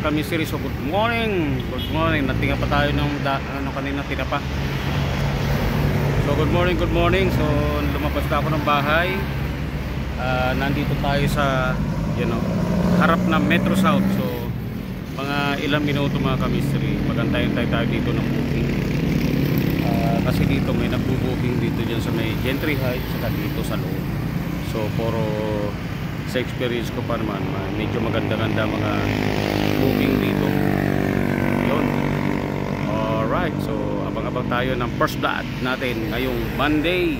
mga kamisiri. So good morning. Good morning. Natinga pa tayo ng kanina tinapa. So good morning. So lumabas na ako ng bahay. Nandito tayo sa harap ng Metro South. So mga ilang minuto mga kamisiri, magantayin tayo dito ng booking. Kasi dito may nagbo-booking dito dyan sa may Gentry Heights saka dito sa loob. So puro sa experience ko pa naman, medyo maganda-ganda mga booking dito. Yun. Alright, so abang-abang tayo ng first blood natin ngayong Monday.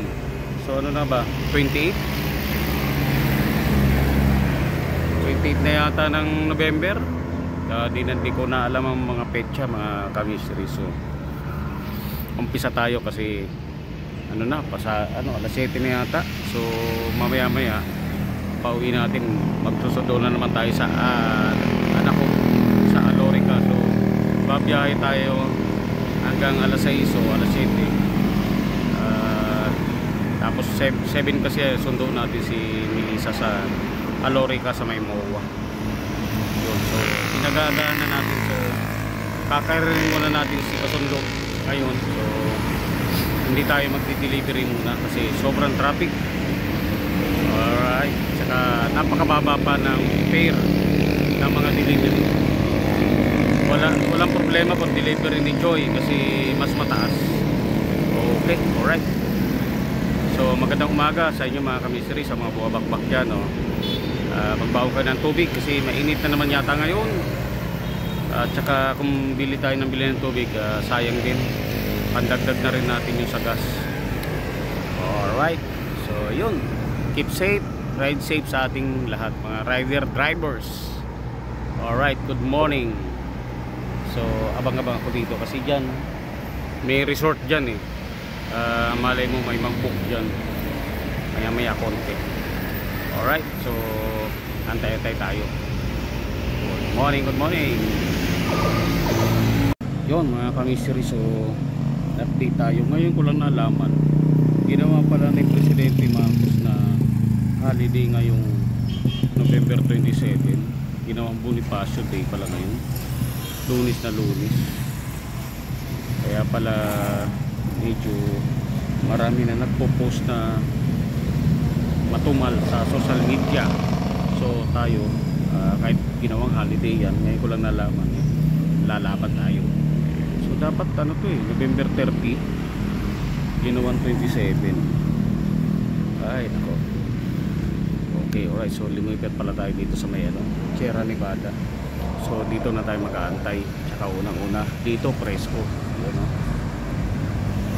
So ano na ba? 28 na yata ng November. Di ko na alam ang mga petsa mga kamisiri. So umpisa tayo kasi alas 7 na yata. So mamaya pauwi natin, magsusundo na naman tayo sa anak ko sa Alorica. So babiyahe tayo hanggang alas 6 o alas 7. Tapos 7 kasi sundo natin si Melissa sa Alorica sa may MOA. Yun, so pinagdaanan na natin. So kakairin muna natin si kasundo ngayon. So hindi tayo magdi-delivery muna kasi sobrang traffic. Alright, saka napakababa pa ng fare ng mga delivery. Walang problema kung delivery ni Joy kasi mas mataas. Okay, alright. So magandang umaga sa inyo mga kamisiri, sa mga buwabakbak dyan, no? Magbaon kayo ng tubig kasi mainit na naman yata ngayon. At saka kung bili ng tubig, sayang din. Pandagdag na rin natin yung sa gas. Alright, so yun. Keep safe, ride safe sa ating lahat mga rider drivers. Alright, good morning. So abang-abang ako dito kasi dyan may resort dyan malay mo may mag-book dyan maya konti. Alright, so antay-antay tayo. Good morning. Yun mga kamisiri, so update tayo. Ngayon ko lang nalaman, ginawa pala ni Presidente Marcos na holiday ngayong November 27. Ginawang Bonifacio Day pala ngayon, Lunes na Lunes. Kaya pala medyo marami na nagpo-post na matumal sa social media. So tayo kahit ginawang holiday yan, ngayon ko lang nalaman, lalaban tayo. So dapat November 30 ginawang 27. Ay nako. Okay, alright, so lumipat pala tayo dito sa may Sierra Nevada. So dito na tayo mag-aantay. Tsaka unang-una dito presko,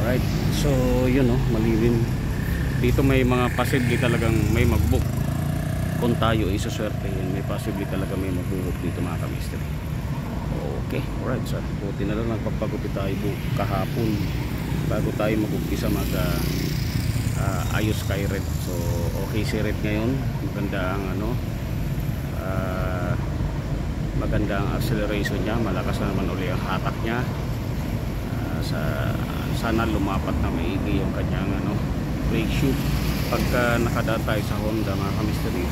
alright, so yun malilim. Dito may mga possibly talagang may mag-book. Kung tayo isuswerte yun, may possibly talaga may mag-book dito mga kamister. Okay, alright, so buti na lang nagpapagupit tayo kahapon bago tayo mag-umpisa ayos kay Red. So okay si Red ngayon, maganda ang maganda ang acceleration niya, malakas na naman uli ang hatak niya. Sana lumapat na maigi yung kanyang brake shoe. Pagka nakadaan tayo sa Honda mga kamisteri,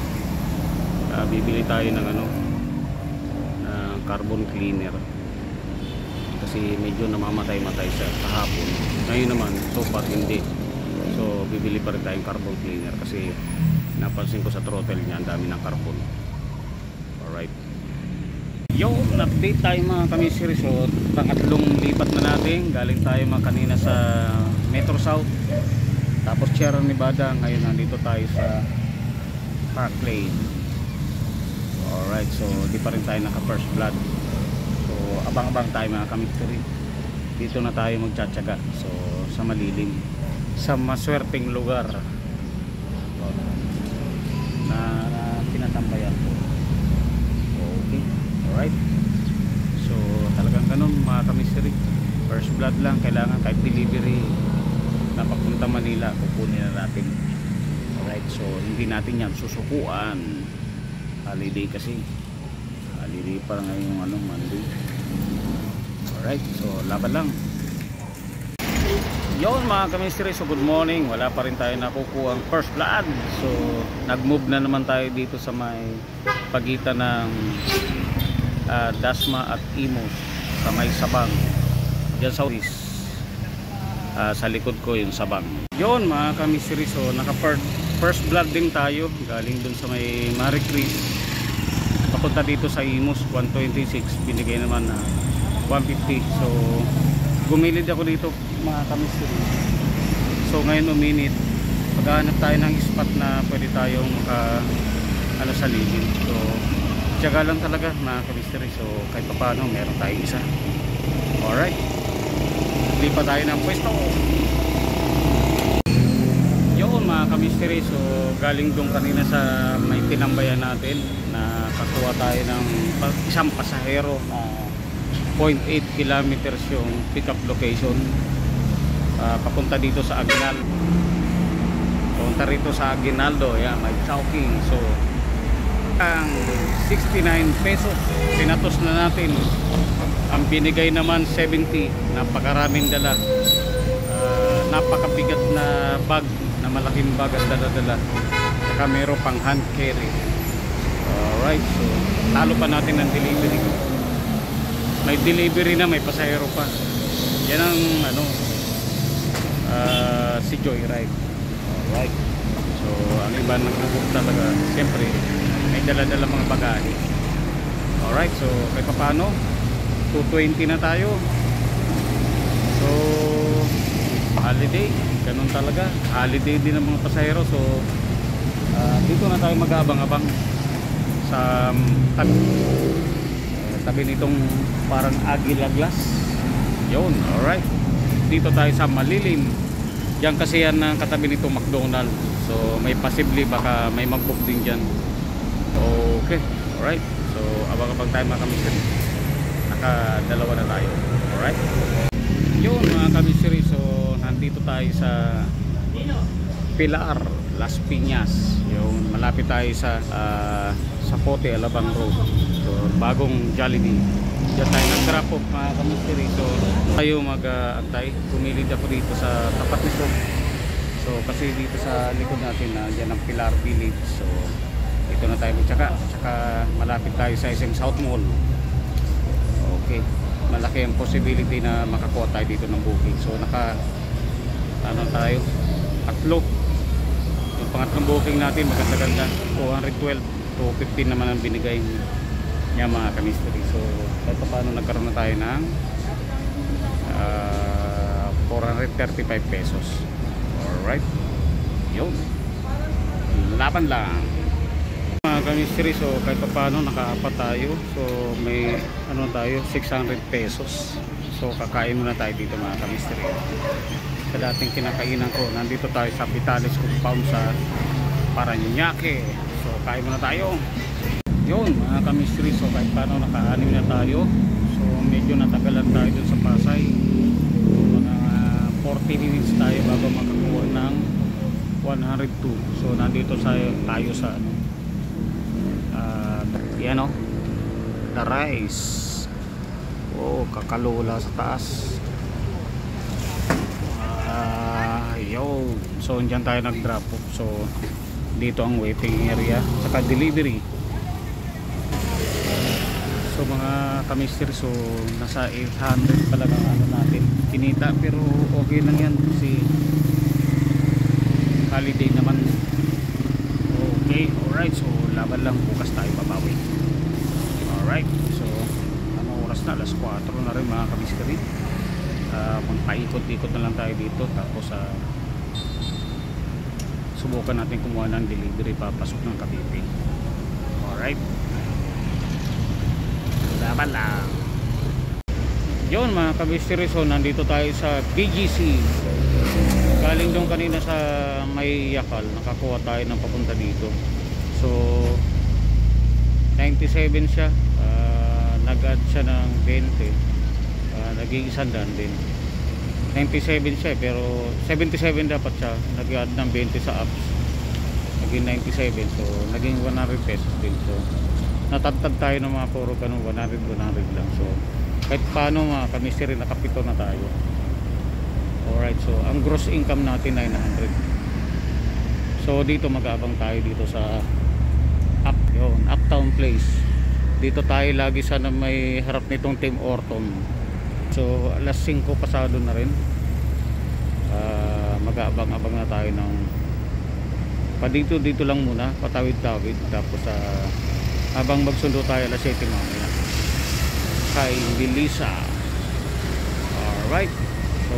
bibili tayo ng carbon cleaner kasi medyo namamatay-matay siya kahapon. Ngayon naman so far hindi. So bibili pa rin tayong carbon cleaner kasi napansin ko sa throttle niya ang dami ng carbon. Alright, update tayo mga kamisiri. So pangatlong lipat na natin. Galing tayo kanina sa Metro South, tapos Sierra Nevada. Ngayon nandito tayo sa Park Lane. Alright, so di pa rin tayo naka first blood. So abang-abang tayo mga kamisiri. Dito na tayo magtsatsaga. So sa malilim, sa maswerteng lugar na tinatambayan ko. Okay, alright. So talagang ganun mga kamisiri, first blood lang. Kailangan kahit delivery na papunta Manila, kukunin na natin. Alright, so hindi natin yan susukuan. Holiday kasi, holiday para ngayong Monday. Alright, so laban lang. Yon mga kamisteri, so good morning. Wala pa rin tayo nakukuha ang first blood. So nag-move na naman tayo dito sa may pagitan ng Dasma at Imus sa may Sabang dyan sa sa likod ko yung Sabang. Yun mga kamisiri, so naka first blood din tayo galing dun sa may Marie Chris papunta dito sa Imus 126, binigay naman na 150. So gumilid ako dito mga kamisiri. So ngayon uminit, maghahanap tayo ng spot na pwede tayong sa ligin. So tiyaga lang talaga mga kamisiri. So kahit pa paano meron tayong isa. Alright, lipat tayo ng pwesto. Yun mga kamisiri, so galing doon kanina sa may tinambayan natin na kakuha tayo ng isang pasahero na 0.8 kilometers yung pick up location, papunta dito sa Aguinaldo. Papunta rito sa Aguinaldo, yeah, may Chowking. So ang 69 pesos pinatos na natin. Ang binigay naman 70. Napakaraming dala, napakabigat na bag, na malaking bag ang dala-dala, saka meron pang hand carry. Alright, so talo pa natin ng delivery. May delivery na, may pasahero pa. Yan ang si Joyride. Alright, so ang iba nagbubook talaga, siyempre may dala-dala mga bagahe. Alright, so kahit pa paano 220 na tayo. So holiday, ganun talaga, holiday din ng mga pasahero. So dito na tayo mag-aabang-abang sa tabi nitong parang Aguila Glass. Yun, alright, dito tayo sa Malilim. Diyan kasi yan ang katabi nitong McDonald. So may possibly baka may mag-book din dyan. Okay, alright, so abang-abang tayo mga kamisiri. Naka-dalawa na tayo. Alright, yun mga kamisiri, so nandito tayo sa Pilar, Las Piñas. Yung malapit tayo sa Sapote, Alabang Road. So bagong Jollibee. Diyan tayo nag-drop off mga kamisiri. So tayo mag-antay. Pumilid ako dito sa tapat nito. So kasi dito sa likod natin na dyan ang Pilar Village. So dito na tayo magtsaka. Tsaka malapit tayo sa SM South Mall. Okay, malaki ang possibility na makakuha tayo dito ng booking. So tayo tatlo. Yung pangatlong booking natin maganda-ganda, 212, 215 naman ang binigay niya mga kamisteri. So kahit pa paano nagkaroon na tayo ng 435 pesos. Alright, yun, laban lang mga kamisteri. So kahit pa paano nakaapat tayo. So may tayo 600 pesos. So kakain muna tayo dito mga kamisteri. Sa dating kinakainan ko, nandito tayo sa Vitales Compound sa Parañaque. So kain muna tayo. Yun mga kamisteri, so kahit paano naka-anim na tayo. So medyo natagalan tayo dun sa Pasay. Mga 40 minutes tayo bago makakuha ng 102. So nandito tayo sa The Rise. Oh, kakalula sa taas. Yo, so dyan tayo nag-drop off. So dito ang waiting area saka delivery. So mga kamisteri, so nasa 800 talaga natin kinita, pero okay lang yan kasi holiday naman. Okay, alright, so laban lang, bukas tayo babawi. Alright, so oras na, alas 4 na rin mga kamisteri. Paikot-ikot na lang tayo dito, tapos subukan natin kumuha ng delivery papasok ng Cavite. Alright, laban lang. Yun mga kamisteri, so nandito tayo sa BGC. Galing doon kanina sa may Yakal, nakakuha tayo ng papunta dito. So 97 siya, nag-add siya ng 20, naging 100 din. 97 siya pero 77 dapat siya, nag-add ng 20 sa apps, naging 97. So naging 100 pesos din. So natatag tayo ng mga puro ganun, 100 lang. So kahit paano mga kamisteri, nakapito na tayo. Alright, so ang gross income natin 900. So dito mag-aabang tayo dito sa Uptown Place. Dito tayo lagi sana may harap nitong Tim Horton. So alas 5 pasado na rin. Mag-aabang-abang na tayo ng dito lang muna, patawid-tawid, tapos habang magsundo tayo alas 7 mamaya kay Bilisa. Alright, so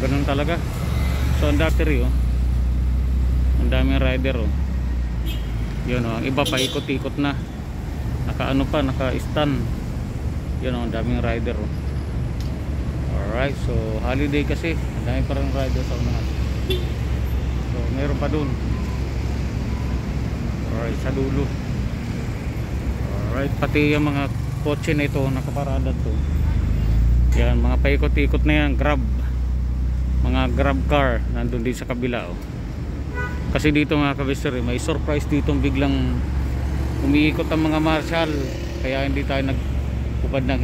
ganun talaga. So ang battery ang daming rider yun ang iba pa ikot-ikot na, naka-stand yun ang daming rider Alright, so holiday kasi, ang dami parang rider sa unahan. So meron pa dun. Alright, sa dulo. Alright, pati yung mga kotse na ito nakaparada to. Yan, mga paikot-ikot na yan, mga grab car nandun din sa kabila Kasi dito mga kabester, may surprise dito, biglang umiikot ang mga marshal, kaya hindi tayo nagubad ng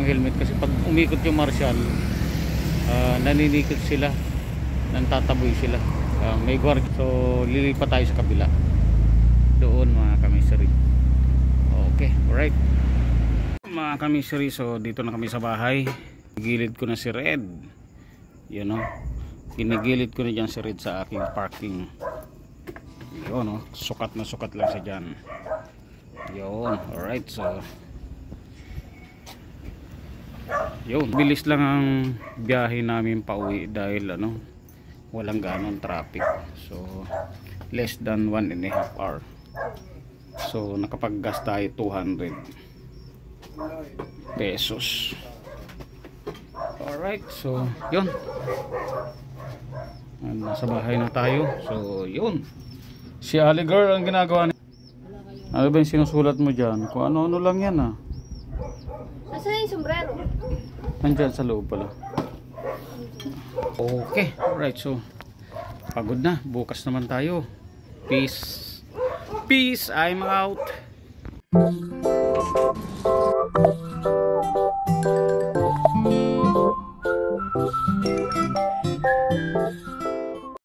helmet. Kasi pag umikot yung marshal, naninikot sila, nantataboy sila. May guard, so lilipat tayo sa kabila doon mga kamiseri. Okay, alright mga kamiseri, so dito na kami sa bahay. Gilid ko na si Red, ginigilid ko na dyan si Red sa aking parking. Yun sukat na sukat lang siya dyan. Yun, alright, so yun, bilis lang ang biyahe namin pauwi dahil walang ganon traffic. So less than 1.5 hour. So nakapag-gas tayo 200 pesos. Alright, so yun, nasa bahay na tayo. So yun, si Ali Girl ang ginagawa niya. Ano ba yung sinusulat mo dyan? Kung ano-ano lang yan Asa yung sombrero? Nandyan sa loob pala. Okay, alright, so pagod na, bukas naman tayo. Peace, I'm out.